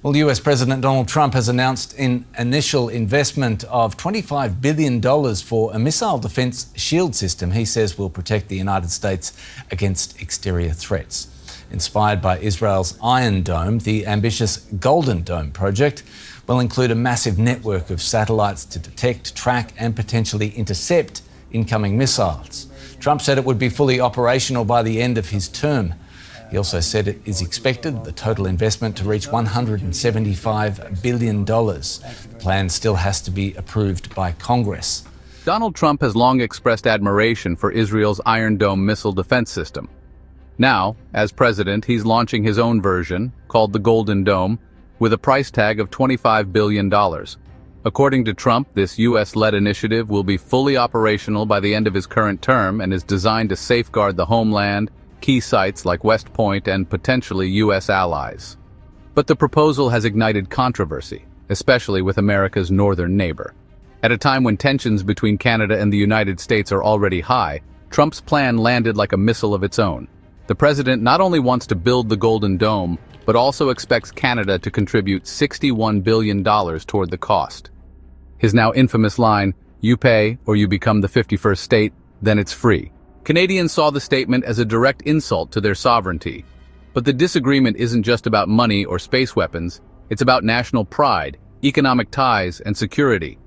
Well, US President Donald Trump has announced an initial investment of $25 billion for a missile defence shield system he says will protect the United States against exterior threats. Inspired by Israel's Iron Dome, the ambitious Golden Dome project will include a massive network of satellites to detect, track and potentially intercept incoming missiles. Trump said it would be fully operational by the end of his term. He also said it is expected the total investment to reach $175 billion. The plan still has to be approved by Congress. Donald Trump has long expressed admiration for Israel's Iron Dome missile defense system. Now, as president, he's launching his own version, called the Golden Dome, with a price tag of $25 billion. According to Trump, this U.S.-led initiative will be fully operational by the end of his current term and is designed to safeguard the homeland, key sites like West Point, and potentially U.S. allies. But the proposal has ignited controversy, especially with America's northern neighbor. At a time when tensions between Canada and the United States are already high, Trump's plan landed like a missile of its own. The president not only wants to build the Golden Dome, but also expects Canada to contribute $61 billion toward the cost. His now infamous line, "You pay or you become the 51st state, then it's free." Canadians saw the statement as a direct insult to their sovereignty. But the disagreement isn't just about money or space weapons, it's about national pride, economic ties, and security.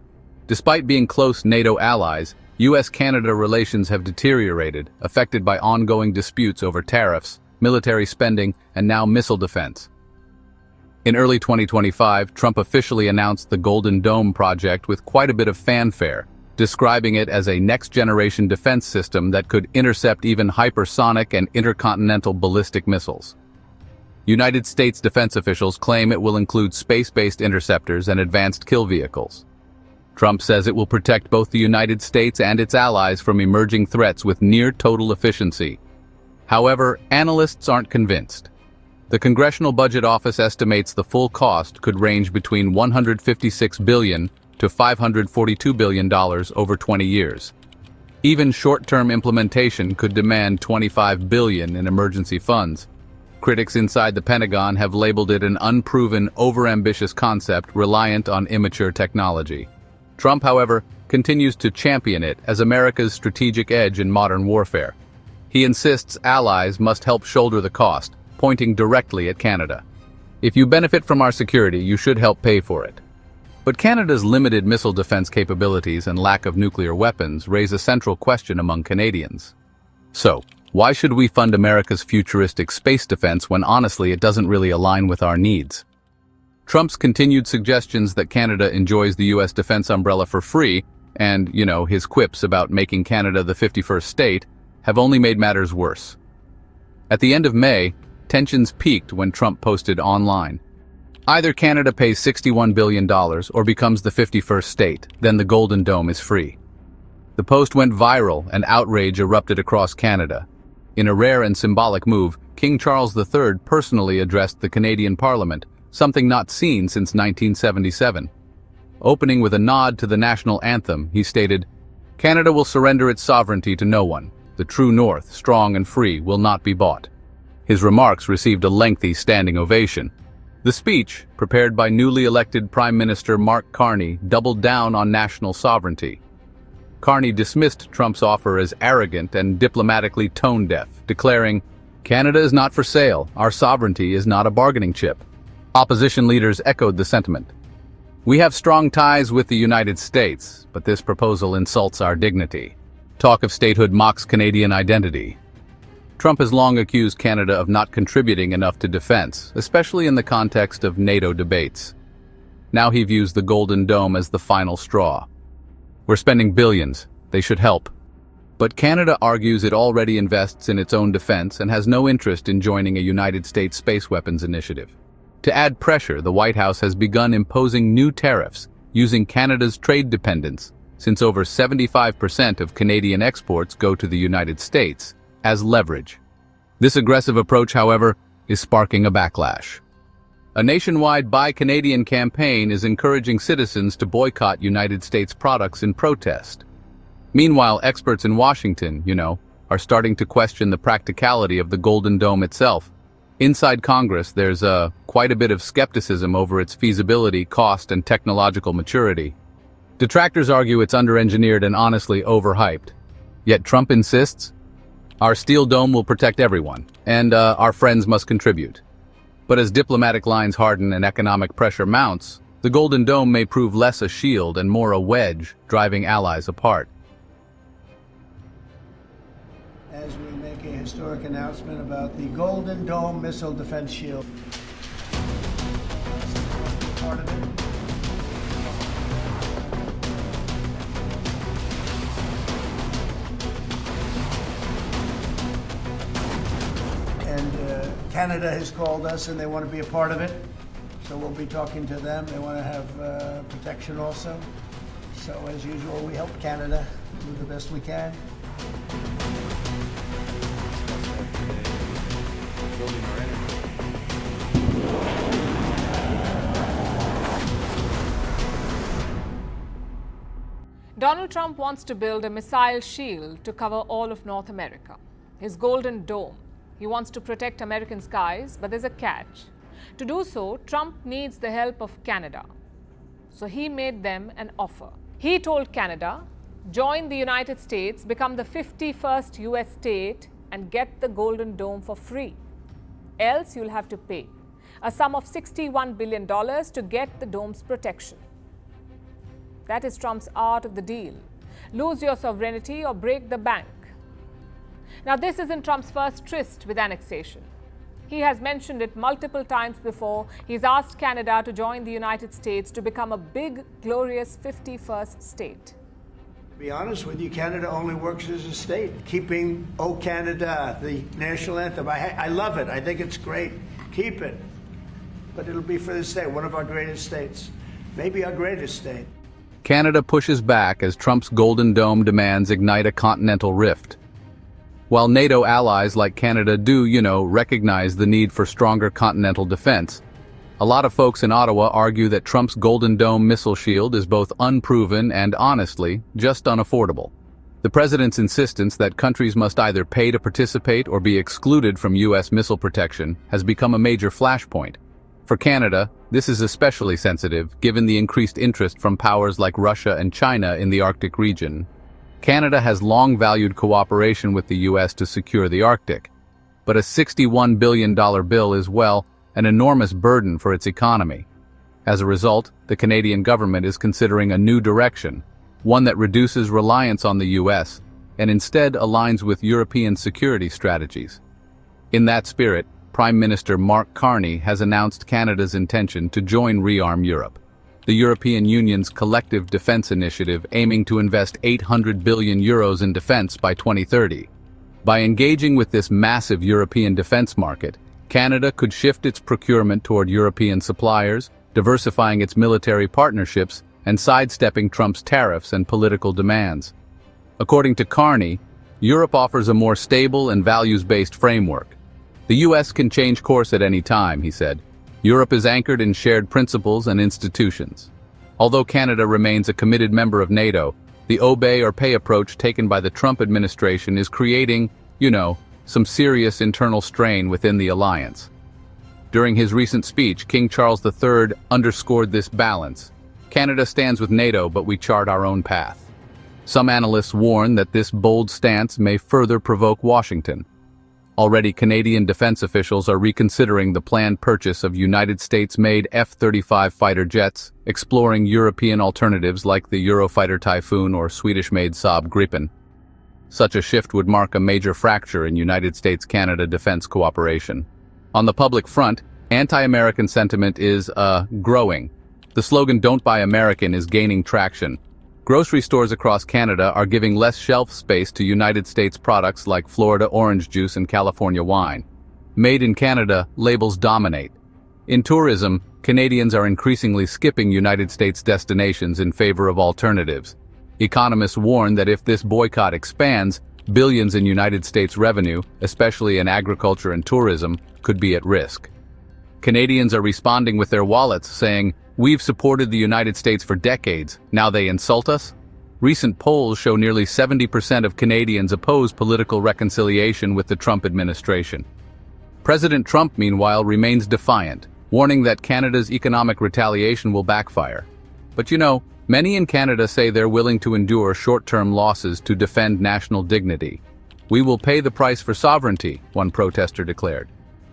Despite being close NATO allies, U.S.-Canada relations have deteriorated, affected by ongoing disputes over tariffs, military spending, and now missile defense. In early 2025, Trump officially announced the Golden Dome project with quite a bit of fanfare, describing it as a next-generation defense system that could intercept even hypersonic and intercontinental ballistic missiles. United States defense officials claim it will include space-based interceptors and advanced kill vehicles. Trump says it will protect both the United States and its allies from emerging threats with near-total efficiency. However, analysts aren't convinced. The Congressional Budget Office estimates the full cost could range between $156 billion to $542 billion over 20 years. Even short-term implementation could demand $25 billion in emergency funds. Critics inside the Pentagon have labeled it an unproven, overambitious concept reliant on immature technology. Trump, however, continues to champion it as America's strategic edge in modern warfare. He insists allies must help shoulder the cost, pointing directly at Canada. "If you benefit from our security, you should help pay for it." But Canada's limited missile defense capabilities and lack of nuclear weapons raise a central question among Canadians. So, why should we fund America's futuristic space defense when honestly it doesn't really align with our needs? Trump's continued suggestions that Canada enjoys the U.S. defense umbrella for free, and, his quips about making Canada the 51st state, have only made matters worse. At the end of May, tensions peaked when Trump posted online, "Either Canada pays $61 billion or becomes the 51st state, then the Golden Dome is free." The post went viral and outrage erupted across Canada. In a rare and symbolic move, King Charles III personally addressed the Canadian Parliament, something not seen since 1977. Opening with a nod to the national anthem, he stated, "Canada will surrender its sovereignty to no one. The true North, strong and free, will not be bought." His remarks received a lengthy standing ovation. The speech, prepared by newly elected Prime Minister Mark Carney, doubled down on national sovereignty. Carney dismissed Trump's offer as arrogant and diplomatically tone-deaf, declaring, "Canada is not for sale. Our sovereignty is not a bargaining chip." Opposition leaders echoed the sentiment. "We have strong ties with the United States, but this proposal insults our dignity. Talk of statehood mocks Canadian identity." Trump has long accused Canada of not contributing enough to defense, especially in the context of NATO debates. Now he views the Golden Dome as the final straw. "We're spending billions. They should help." But Canada argues it already invests in its own defense and has no interest in joining a United States space weapons initiative. To add pressure, the White House has begun imposing new tariffs, using Canada's trade dependence, since over 75% of Canadian exports go to the United States, as leverage. This aggressive approach, however, is sparking a backlash. A nationwide Buy Canadian campaign is encouraging citizens to boycott United States products in protest. Meanwhile, experts in Washington, are starting to question the practicality of the Golden Dome itself. Inside Congress, there's quite a bit of skepticism over its feasibility, cost, and technological maturity. Detractors argue it's under-engineered and honestly overhyped. Yet Trump insists, our steel dome will protect everyone, and our friends must contribute. But as diplomatic lines harden and economic pressure mounts, the Golden Dome may prove less a shield and more a wedge, driving allies apart. As we make a historic announcement about the Golden Dome missile defense shield. Part of it. And Canada has called us and they want to be a part of it. So we'll be talking to them. They want to have protection also. So as usual, we help Canada do the best we can. Donald Trump wants to build a missile shield to cover all of North America. His Golden Dome. He wants to protect American skies, but there's a catch. To do so, Trump needs the help of Canada. So he made them an offer. He told Canada, join the United States, become the 51st US state, and get the Golden Dome for free. Else you'll have to pay a sum of $61 billion to get the dome's protection. That is Trump's art of the deal. Lose your sovereignty or break the bank. Now, this isn't Trump's first tryst with annexation. He has mentioned it multiple times before. He's asked Canada to join the United States to become a big, glorious 51st state. To be honest with you, Canada only works as a state, keeping "O Canada," the national anthem. I love it. I think it's great. Keep it. But it'll be for the state, one of our greatest states, maybe our greatest state. Canada pushes back as Trump's Golden Dome demands ignite a continental rift. While NATO allies like Canada do, recognize the need for stronger continental defense, a lot of folks in Ottawa argue that Trump's Golden Dome missile shield is both unproven and, honestly, just unaffordable. The president's insistence that countries must either pay to participate or be excluded from U.S. missile protection has become a major flashpoint. For Canada, this is especially sensitive, given the increased interest from powers like Russia and China in the Arctic region. Canada has long valued cooperation with the U.S. to secure the Arctic, but a $61 billion bill is, an enormous burden for its economy. As a result, the Canadian government is considering a new direction, one that reduces reliance on the U.S. and instead aligns with European security strategies. In that spirit, Prime Minister Mark Carney has announced Canada's intention to join ReArm Europe, the European Union's collective defense initiative aiming to invest €800 billion in defense by 2030. By engaging with this massive European defense market, Canada could shift its procurement toward European suppliers, diversifying its military partnerships, and sidestepping Trump's tariffs and political demands. According to Carney, Europe offers a more stable and values-based framework. The U.S. can change course at any time, he said. Europe is anchored in shared principles and institutions. Although Canada remains a committed member of NATO, the obey or pay approach taken by the Trump administration is creating, some serious internal strain within the alliance. During his recent speech, King Charles III underscored this balance. Canada stands with NATO, but we chart our own path. Some analysts warn that this bold stance may further provoke Washington. Already, Canadian defense officials are reconsidering the planned purchase of United States-made F-35 fighter jets, exploring European alternatives like the Eurofighter Typhoon or Swedish-made Saab Gripen. Such a shift would mark a major fracture in United States-Canada defense cooperation. On the public front, anti-American sentiment is, growing. The slogan "Don't Buy American" is gaining traction. Grocery stores across Canada are giving less shelf space to United States products like Florida orange juice and California wine. Made in Canada labels dominate. In tourism, Canadians are increasingly skipping United States destinations in favor of alternatives. Economists warn that if this boycott expands, billions in United States revenue, especially in agriculture and tourism, could be at risk. Canadians are responding with their wallets, saying, "We've supported the United States for decades, now they insult us?" Recent polls show nearly 70% of Canadians oppose political reconciliation with the Trump administration. President Trump, meanwhile, remains defiant, warning that Canada's economic retaliation will backfire. But many in Canada say they're willing to endure short-term losses to defend national dignity. "We will pay the price for sovereignty," one protester declared.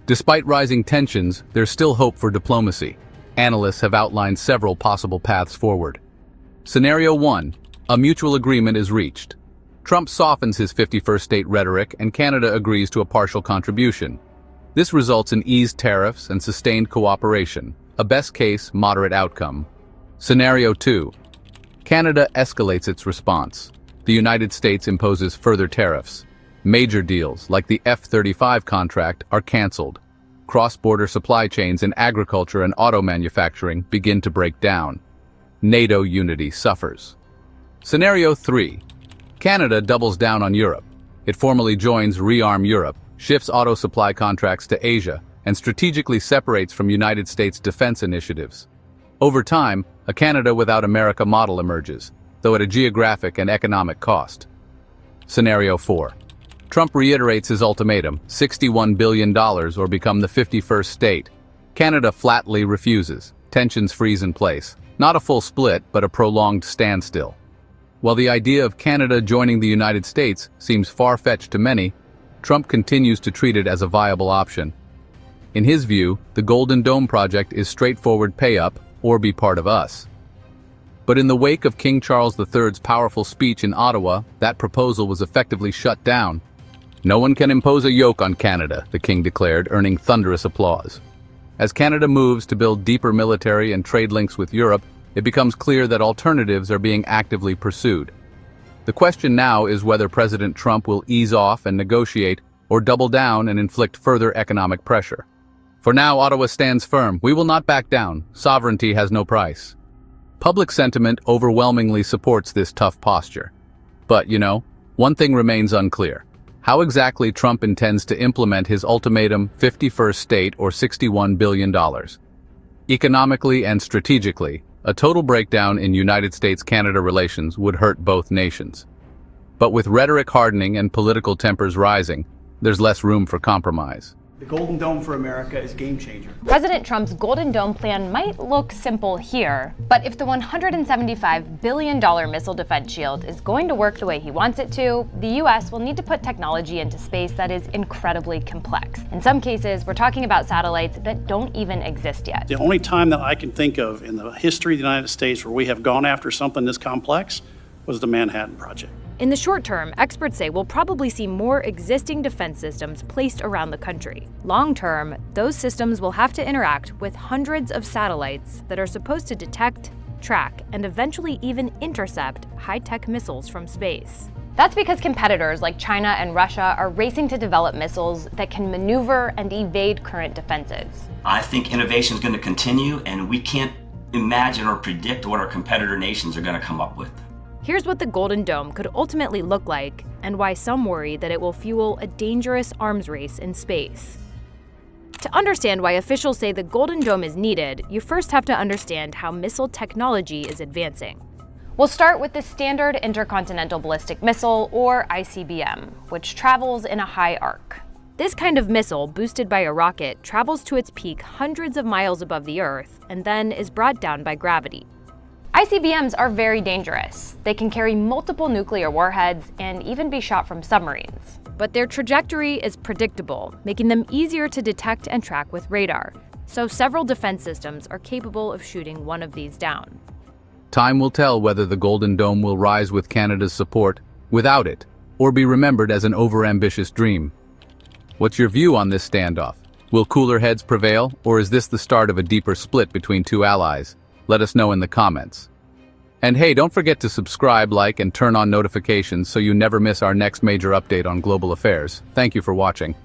Despite rising tensions, there's still hope for diplomacy. Analysts have outlined several possible paths forward. Scenario 1. A mutual agreement is reached. Trump softens his 51st state rhetoric and Canada agrees to a partial contribution. This results in eased tariffs and sustained cooperation, a best-case, moderate outcome. Scenario 2. Canada escalates its response. The United States imposes further tariffs. Major deals, like the F-35 contract, are cancelled. Cross-border supply chains in agriculture and auto manufacturing begin to break down. NATO unity suffers. Scenario 3. Canada doubles down on Europe. It formally joins Rearm Europe, shifts auto supply contracts to Asia, and strategically separates from United States defense initiatives. Over time, a Canada without America model emerges, though at a geographic and economic cost. Scenario 4. Trump reiterates his ultimatum, $61 billion or become the 51st state. Canada flatly refuses. Tensions freeze in place. Not a full split, but a prolonged standstill. While the idea of Canada joining the United States seems far-fetched to many, Trump continues to treat it as a viable option. In his view, the Golden Dome project is straightforward pay-up or be part of us. But in the wake of King Charles III's powerful speech in Ottawa, that proposal was effectively shut down. "No one can impose a yoke on Canada," the king declared, earning thunderous applause. As Canada moves to build deeper military and trade links with Europe, it becomes clear that alternatives are being actively pursued. The question now is whether President Trump will ease off and negotiate, or double down and inflict further economic pressure. For now, Ottawa stands firm. "We will not back down. Sovereignty has no price." Public sentiment overwhelmingly supports this tough posture. But, one thing remains unclear. How exactly Trump intends to implement his ultimatum 51st state or $61 billion. Economically and strategically, a total breakdown in United States-Canada relations would hurt both nations. But with rhetoric hardening and political tempers rising, there's less room for compromise. The Golden Dome for America is a game changer. President Trump's Golden Dome plan might look simple here, but if the $175 billion missile defense shield is going to work the way he wants it to, the U.S. will need to put technology into space that is incredibly complex. In some cases, we're talking about satellites that don't even exist yet. The only time that I can think of in the history of the United States where we have gone after something this complex was the Manhattan Project. In the short term, experts say we'll probably see more existing defense systems placed around the country. Long term, those systems will have to interact with hundreds of satellites that are supposed to detect, track, and eventually even intercept high-tech missiles from space. That's because competitors like China and Russia are racing to develop missiles that can maneuver and evade current defenses. I think innovation is going to continue, and we can't imagine or predict what our competitor nations are going to come up with. Here's what the Golden Dome could ultimately look like, and why some worry that it will fuel a dangerous arms race in space. To understand why officials say the Golden Dome is needed, you first have to understand how missile technology is advancing. We'll start with the Standard Intercontinental Ballistic Missile, or ICBM, which travels in a high arc. This kind of missile, boosted by a rocket, travels to its peak hundreds of miles above the Earth, and then is brought down by gravity. ICBMs are very dangerous. They can carry multiple nuclear warheads and even be shot from submarines. But their trajectory is predictable, making them easier to detect and track with radar. So several defense systems are capable of shooting one of these down. Time will tell whether the Golden Dome will rise with Canada's support, without it, or be remembered as an overambitious dream. What's your view on this standoff? Will cooler heads prevail, or is this the start of a deeper split between two allies? Let us know in the comments. And hey, don't forget to subscribe, like, and turn on notifications so you never miss our next major update on global affairs. Thank you for watching.